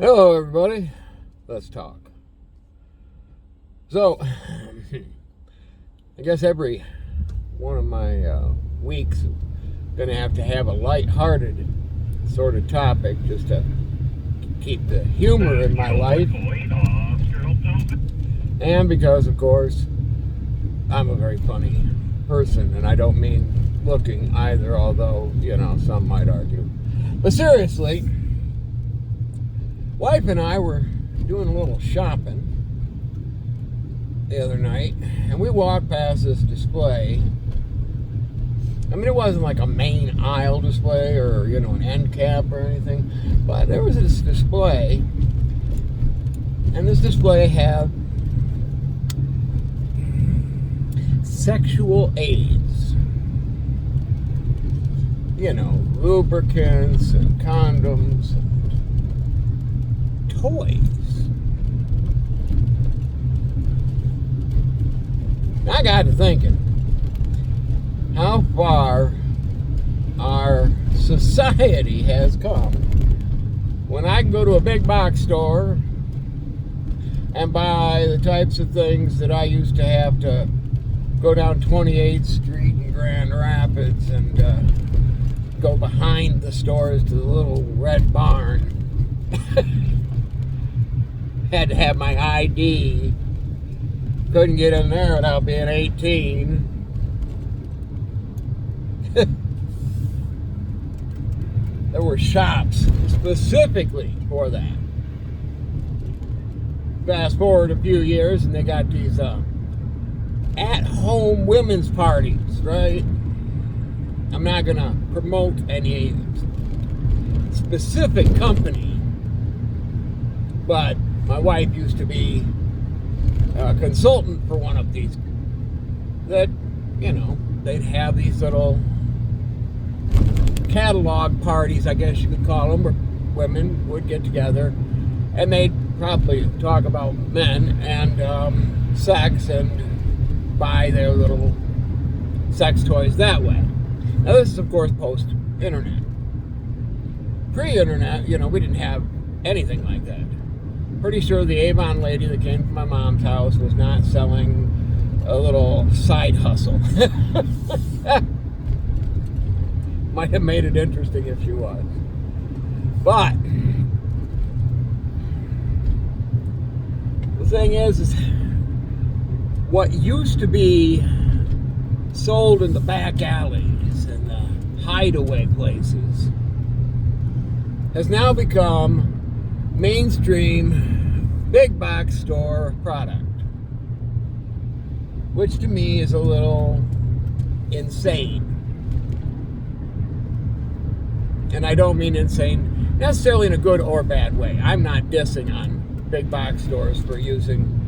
Hello, everybody. Let's talk. So, I guess every one of my weeks I'm going to have a light-hearted sort of topic just to keep the humor in my life. And because, of course, I'm a very funny person, and I don't mean looking either, although, some might argue. But seriously, wife and I were doing a little shopping the other night, and we walked past this display. I mean, it wasn't like a main aisle display or, an end cap or anything, but there was this display, and this display had sexual aids. Lubricants and condoms and toys. I got to thinking how far our society has come. When I can go to a big box store and buy the types of things that I used to have to go down 28th Street in Grand Rapids and go behind the stores to the little red barn. Had to have my ID. Couldn't get in there without being 18. There were shops specifically for that. Fast forward a few years and they got these at-home women's parties, right? I'm not going to promote any specific company, but my wife used to be a consultant for one of these that, they'd have these little catalog parties, I guess you could call them, where women would get together and they'd probably talk about men and sex and buy their little sex toys that way. Now, this is, of course, post-internet. Pre-internet, we didn't have anything like that. Pretty sure the Avon lady that came from my mom's house was not selling a little side hustle. Might have made it interesting if she was. But the thing is what used to be sold in the back alleys and the hideaway places has now become mainstream big box store product, which to me is a little insane. And I don't mean insane necessarily in a good or bad way. I'm not dissing on big box stores for using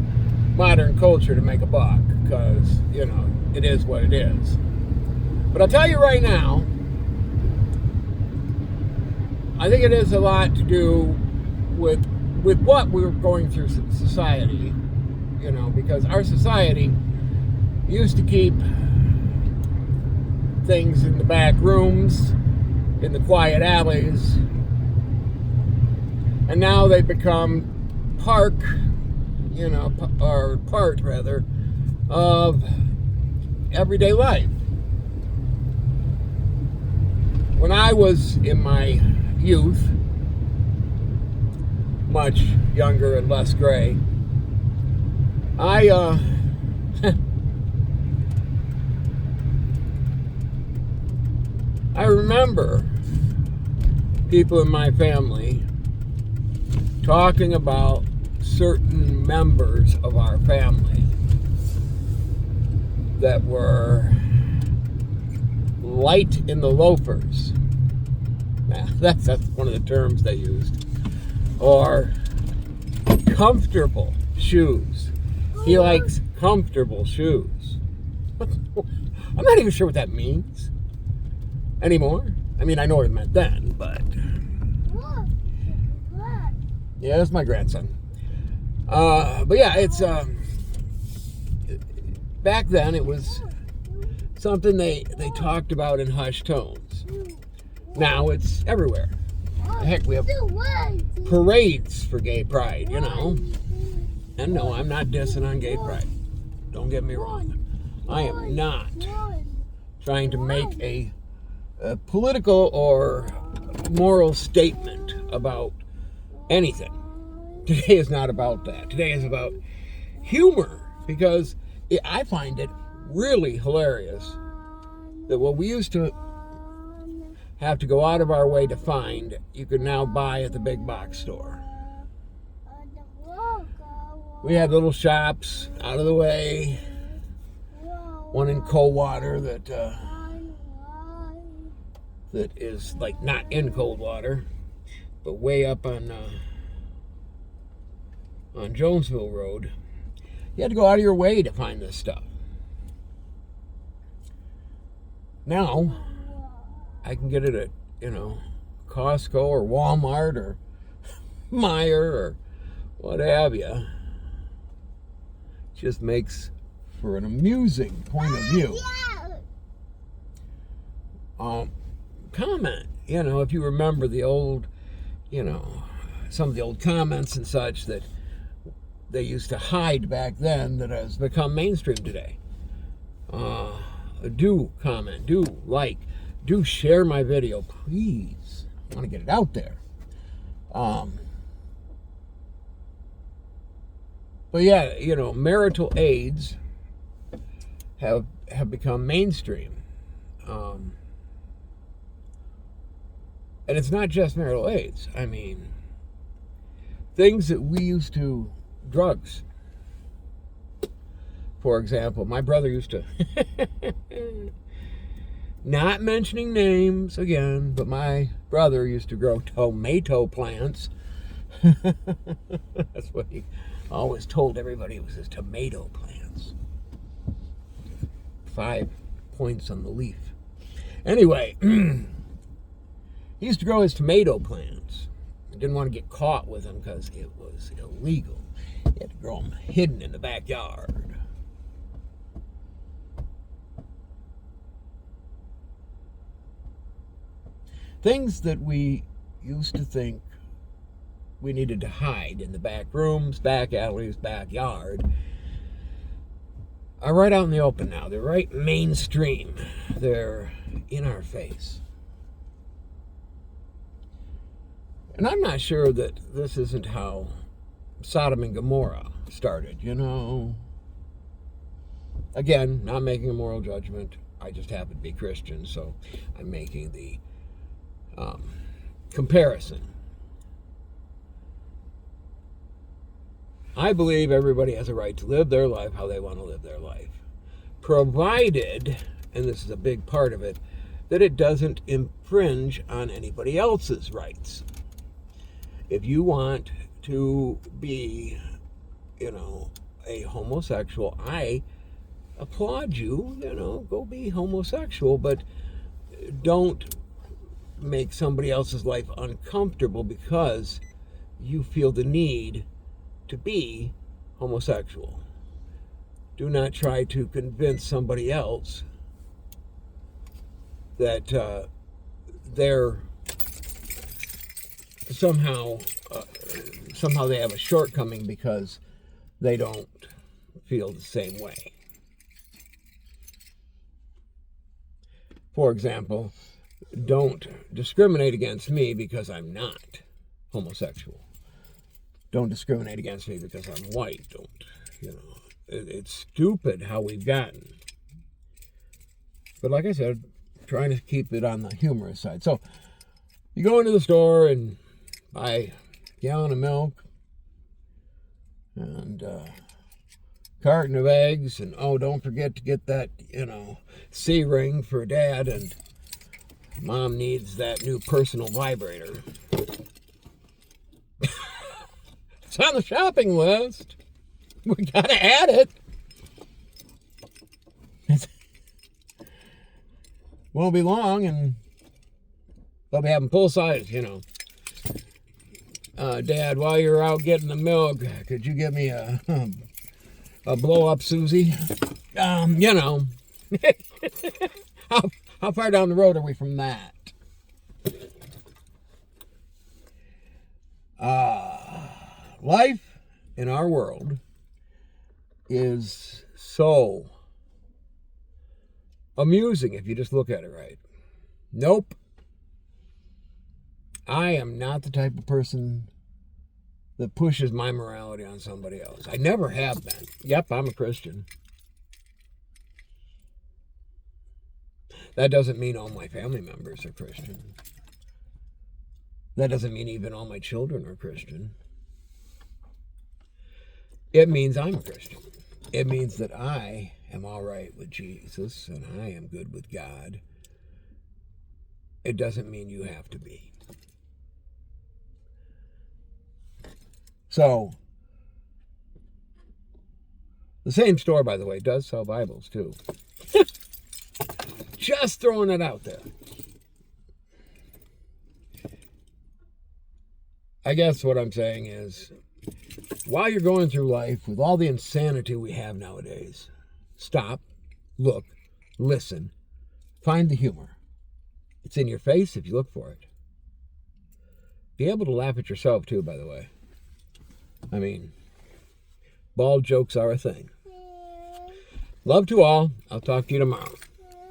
modern culture to make a buck, because, it is what it is. But I'll tell you right now, I think it has a lot to do with what we were going through society, because our society used to keep things in the back rooms, in the quiet alleys, and now they become part of everyday life. When I was in my youth, much younger and less gray, I remember people in my family talking about certain members of our family that were light in the loafers. Now, that's one of the terms they used. Or comfortable shoes. He likes comfortable shoes. I'm not even sure what that means anymore. I mean, I know what it meant then, but yeah, that's my grandson. But yeah, it's back then it was something they talked about in hushed tones. Now it's everywhere. Heck, we have parades for gay pride, you know. And no, I'm not dissing on gay pride. Don't get me wrong. I am not trying to make a political or moral statement about anything. Today is not about that. Today is about humor, because I find it really hilarious that what we used to have to go out of our way to find, you can now buy at the big box store. We had little shops out of the way. One in Coldwater that is like not in Coldwater, but way up on Jonesville Road. You had to go out of your way to find this stuff. Now, I can get it at, Costco or Walmart or Meijer or what have you. Just makes for an amusing point of view. Comment, if you remember the old, some of the old comments and such that they used to hide back then that has become mainstream today. Do comment, do like, do share my video, please. I want to get it out there. But yeah, marital aids have become mainstream. And it's not just marital aids. I mean, things that we used to, drugs. For example, my brother used to, not mentioning names again, but my brother used to grow tomato plants. That's what he always told everybody, it was his tomato plants. 5 points on the leaf. Anyway, he used to grow his tomato plants. He didn't want to get caught with them because it was illegal. He had to grow them hidden in the backyard. Things that we used to think we needed to hide in the back rooms, back alleys, backyard are right out in the open now. They're right mainstream. They're in our face. And I'm not sure that this isn't how Sodom and Gomorrah started, Again, not making a moral judgment. I just happen to be Christian, so I'm making the comparison. I believe everybody has a right to live their life how they want to live their life, provided, and this is a big part of it, that it doesn't infringe on anybody else's rights. If you want to be, a homosexual, I applaud you, go be homosexual, but don't make somebody else's life uncomfortable because you feel the need to be homosexual. Do not try to convince somebody else that they're somehow they have a shortcoming because they don't feel the same way. For example, don't discriminate against me because I'm not homosexual. Don't discriminate against me because I'm white. It's stupid how we've gotten. But like I said, trying to keep it on the humorous side. So, you go into the store and buy a gallon of milk and a carton of eggs, and don't forget to get that, C-ring for Dad, and Mom needs that new personal vibrator. It's on the shopping list. We gotta add it. Won't be long, and they'll be having full size, Dad, while you're out getting the milk, could you give me a blow up Susie? How far down the road are we from that? Life in our world is so amusing if you just look at it right. Nope. I am not the type of person that pushes my morality on somebody else. I never have been. Yep, I'm a Christian. That doesn't mean all my family members are Christian. That doesn't mean even all my children are Christian. It means I'm a Christian. It means that I am all right with Jesus and I am good with God. It doesn't mean you have to be. So, the same store, by the way, does sell Bibles too. Just throwing it out there. I guess what I'm saying is, while you're going through life with all the insanity we have nowadays, stop, look, listen, find the humor. It's in your face if you look for it. Be able to laugh at yourself too, by the way. I mean, bald jokes are a thing. Love to all. I'll talk to you tomorrow.